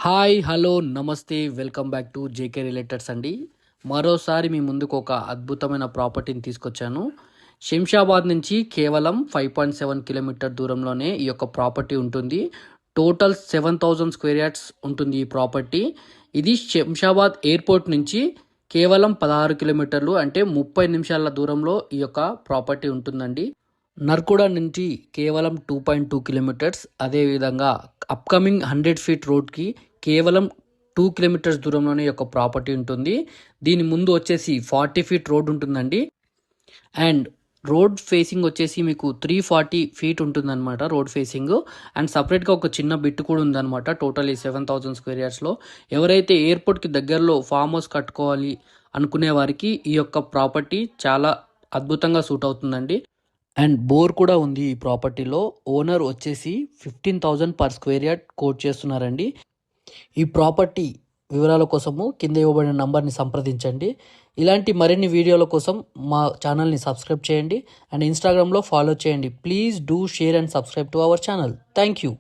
Hi hello నమస్తే welcome back to JK రిలేటెడ్స్ అండి. మరోసారి మీ ముందుకు ఒక అద్భుతమైన ప్రాపర్టీని తీసుకొచ్చాను. శంషాబాద్ నుంచి కేవలం 5.7 కిలోమీటర్ దూరంలోనే ఈ యొక్క ప్రాపర్టీ ఉంటుంది. టోటల్ 7,000 స్క్వేర్ యార్డ్స్ ఉంటుంది ఈ ప్రాపర్టీ. ఇది శంషాబాద్ ఎయిర్పోర్ట్ నుంచి కేవలం 16 కిలోమీటర్లు అంటే 30 నిమిషాల దూరంలో ఈ యొక్క ప్రాపర్టీ ఉంటుందండి. నర్కుడా నుంచి కేవలం 2.2 కిలోమీటర్స్, అదేవిధంగా అప్కమింగ్ 100 ఫీట్ రోడ్కి కేవలం 2 కిలోమీటర్స్ దూరంలోనే యొక్క ప్రాపర్టీ ఉంటుంది. దీని ముందు వచ్చేసి 40 ఫీట్ రోడ్ ఉంటుందండి. అండ్ రోడ్ ఫేసింగ్ వచ్చేసి మీకు 340 ఫీట్ ఉంటుందన్నమాట రోడ్ ఫేసింగ్. అండ్ సపరేట్గా ఒక చిన్న బిట్ కూడా ఉందన్నమాట. టోటల్ ఈ 7,000 స్క్వేర్ యార్డ్స్లో ఎవరైతే ఎయిర్పోర్ట్కి దగ్గరలో ఫామ్ హౌస్ కట్టుకోవాలి అనుకునే వారికి ఈ యొక్క ప్రాపర్టీ చాలా అద్భుతంగా సూట్ అవుతుందండి. అండ్ బోర్ కూడా ఉంది ఈ ప్రాపర్టీలో. ఓనర్ వచ్చేసి 15,000 పర్ స్క్వేర్ యార్డ్ కోట్ చేస్తున్నారండి. ఈ ప్రాపర్టీ వివరాల కోసము కింద ఇవ్వబడిన నంబర్ని సంప్రదించండి. ఇలాంటి మరిన్ని వీడియోల కోసం మా ఛానల్ని సబ్స్క్రైబ్ చేయండి అండ్ ఇన్స్టాగ్రామ్లో ఫాలో చేయండి. Please do share and subscribe to our channel. Thank you.